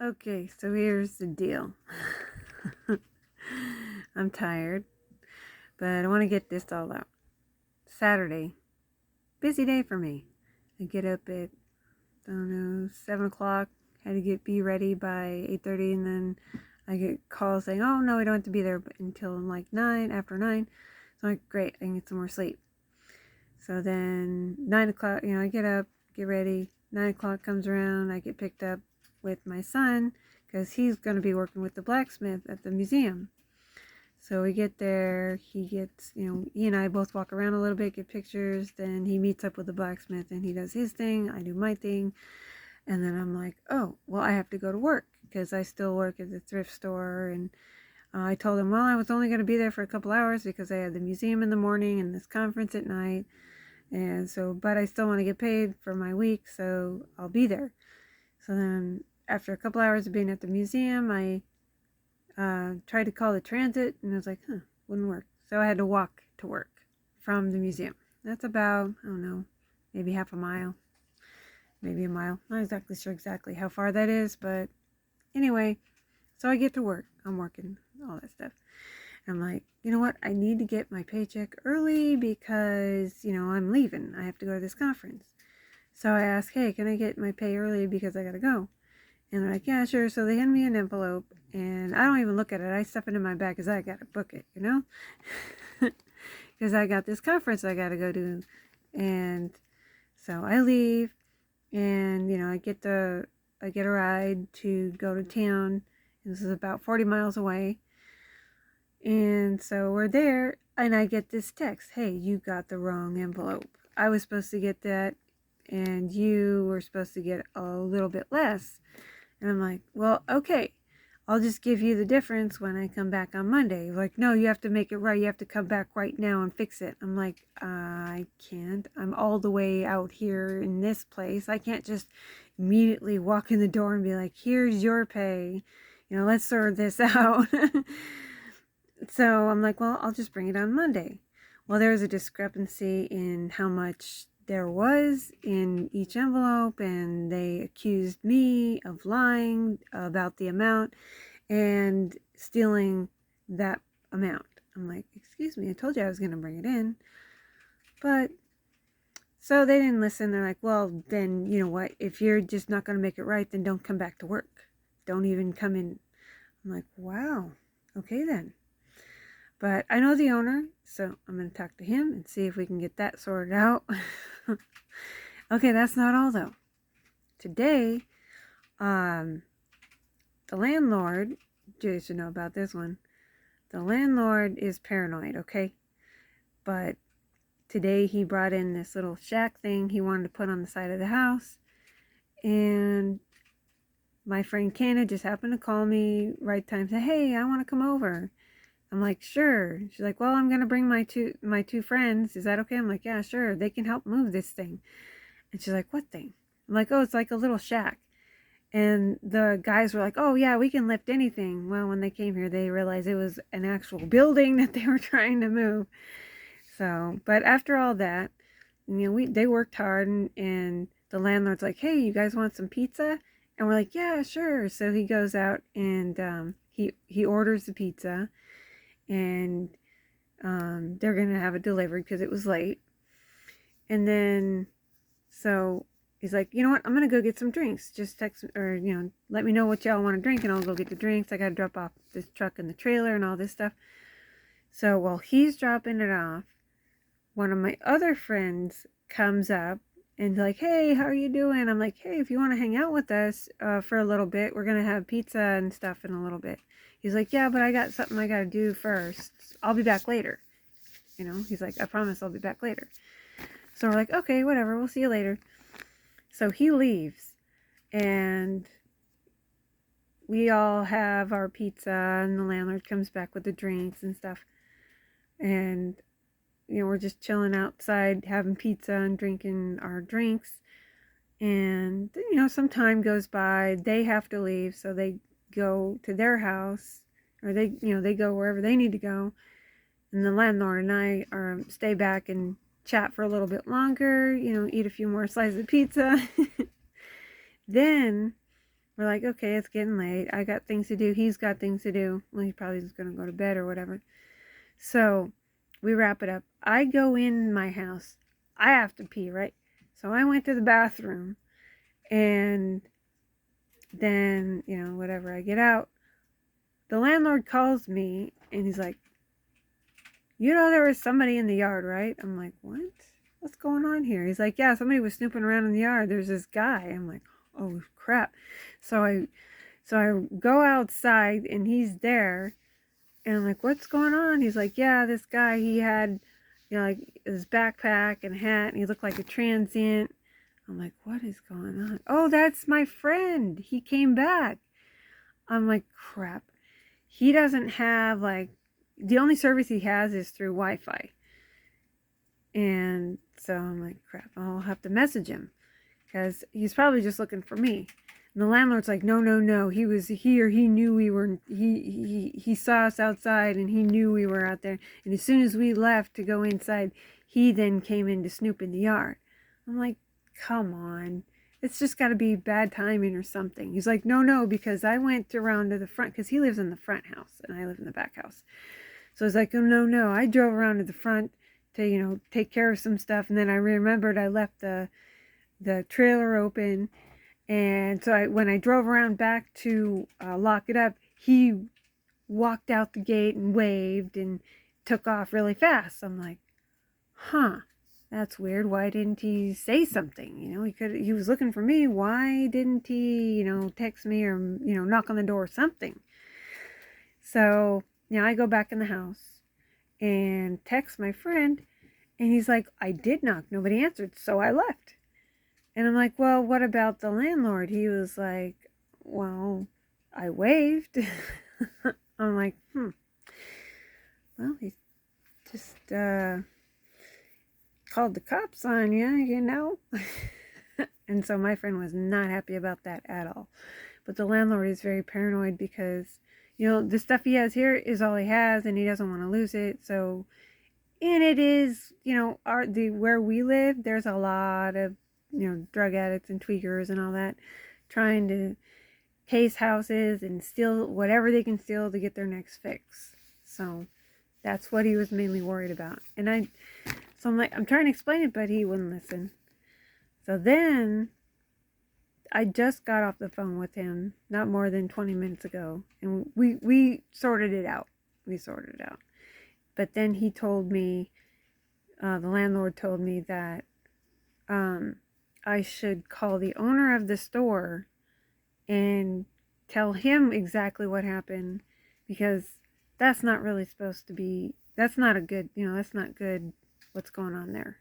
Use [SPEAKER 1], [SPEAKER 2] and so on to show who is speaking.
[SPEAKER 1] Okay, so here's the deal. I'm tired, but I want to get this all out. Saturday, busy day for me. I get up at, I don't know, 7 o'clock. Had to be ready by 8:30, and then I get calls saying, oh no, I don't have to be there until like 9, after 9. So I'm like, great, I can get some more sleep. So then 9 o'clock, I get up, get ready. 9 o'clock comes around, I get picked up with my son because he's going to be working with the blacksmith at the museum. So we get there, he and I both walk around a little bit, get pictures, then he meets up with the blacksmith and he does his thing, I do my thing, and then I'm like, oh, well, I have to go to work because I still work at the thrift store, and I told him, well, I was only going to be there for a couple hours because I had the museum in the morning and this conference at night, and so, but I still want to get paid for my week, so I'll be there. So then after a couple hours of being at the museum, I tried to call the transit, and I was like, wouldn't work. So I had to walk to work from the museum. That's about, I don't know, maybe half a mile, maybe a mile. Not exactly sure exactly how far that is, but anyway, so I get to work. I'm working, all that stuff. I'm like, you know what? I need to get my paycheck early because, I'm leaving. I have to go to this conference. So I ask, hey, can I get my pay early because I got to go? And they're like, yeah, sure. So they hand me an envelope, and I don't even look at it. I stuff it in my bag because I got to book it, because I got this conference I got to go to. And so I leave, and, I get a ride to go to town. This is about 40 miles away. And so we're there, and I get this text, hey, you got the wrong envelope. I was supposed to get that, and you were supposed to get a little bit less. And I'm like, well, okay, I'll just give you the difference when I come back on Monday. Like, no, you have to make it right. You have to come back right now and fix it. I'm like, I can't. I'm all the way out here in this place. I can't just immediately walk in the door and be like, here's your pay. Let's sort this out. So I'm like, well, I'll just bring it on Monday. Well, there's a discrepancy in how much there was in each envelope, and they accused me of lying about the amount and stealing that amount. I'm like, excuse me, I told you I was going to bring it in. But so they didn't listen. They're like, well, then you know what? If you're just not going to make it right, then don't come back to work. Don't even come in. I'm like, wow, okay then. But I know the owner, so I'm going to talk to him and see if we can get that sorted out. Okay, that's not all though. Today, the landlord, you should know about this one. The landlord is paranoid, okay? But today he brought in this little shack thing he wanted to put on the side of the house. And my friend Canna just happened to call me right time, say, hey, I want to come over. I'm like, sure. She's like, well, I'm going to bring my two friends. Is that okay? I'm like, yeah, sure. They can help move this thing. And she's like, what thing? I'm like, oh, it's like a little shack. And the guys were like, oh, yeah, we can lift anything. Well, when they came here, they realized it was an actual building that they were trying to move. So, but after all that, they worked hard, and the landlord's like, hey, you guys want some pizza? And we're like, yeah, sure. So he goes out, and he orders the pizza, and they're going to have it delivered because it was late. And then, so he's like, you know what? I'm going to go get some drinks. Just text, or, let me know what y'all want to drink, and I'll go get the drinks. I got to drop off this truck and the trailer and all this stuff. So while he's dropping it off, one of my other friends comes up and like, hey, how are you doing? I'm like, hey, if you want to hang out with us for a little bit, we're going to have pizza and stuff in a little bit. He's like, yeah, but I got something I got to do first. I'll be back later. He's like, I promise I'll be back later. So we're like, okay, whatever, we'll see you later. So he leaves, and we all have our pizza, and the landlord comes back with the drinks and stuff. And, we're just chilling outside, having pizza and drinking our drinks. And, some time goes by. They have to leave, so they go to their house, or they go wherever they need to go. And the landlord and I stay back and chat for a little bit longer, eat a few more slices of pizza. Then We're like, okay, it's getting late. I got things to do. He's got things to do. Well, he probably is going to go to bed or whatever. So we wrap it up. I go in my house. I have to pee, right? So I went to the bathroom, and then, whatever, I get out. The landlord calls me, and he's like, there was somebody in the yard, right? I'm like, what? What's going on here? He's like, yeah, somebody was snooping around in the yard. There's this guy. I'm like, oh, crap. So I go outside, and he's there. And I'm like, what's going on? He's like, yeah, this guy, he had, like his backpack and hat, and he looked like a transient. I'm like, what is going on? Oh, that's my friend. He came back. I'm like, crap. He doesn't have, the only service he has is through Wi-Fi. And so I'm like, crap, I'll have to message him, because he's probably just looking for me. And the landlord's like, no, he was here. He knew we were, he saw us outside, and he knew we were out there. And as soon as we left to go inside, he then came in to snoop in the yard. I'm like, come on. It's just got to be bad timing or something. He's like, no, because I went around to the front, because he lives in the front house, and I live in the back house. So it's like, oh, no, I drove around to the front to, take care of some stuff. And then I remembered I left the trailer open. And so when I drove around back to lock it up, he walked out the gate and waved and took off really fast. I'm like, huh, that's weird. Why didn't he say something? He was looking for me. Why didn't he, text me or, knock on the door or something? So, I go back in the house and text my friend, and he's like, I did knock. Nobody answered, so I left. And I'm like, well, what about the landlord? He was like, well, I waved. I'm like, well, he just called the cops on you, And so my friend was not happy about that at all. But the landlord is very paranoid, because, the stuff he has here is all he has, and he doesn't want to lose it. So, and it is, where we live, there's a lot of, drug addicts and tweakers and all that, trying to case houses and steal whatever they can steal to get their next fix. So that's what he was mainly worried about. And I'm like, I'm trying to explain it, but he wouldn't listen. So then I just got off the phone with him not more than 20 minutes ago, and we sorted it out. But then he told me, the landlord told me that I should call the owner of the store and tell him exactly what happened, because that's not really supposed to be, that's not a good, that's not good what's going on there.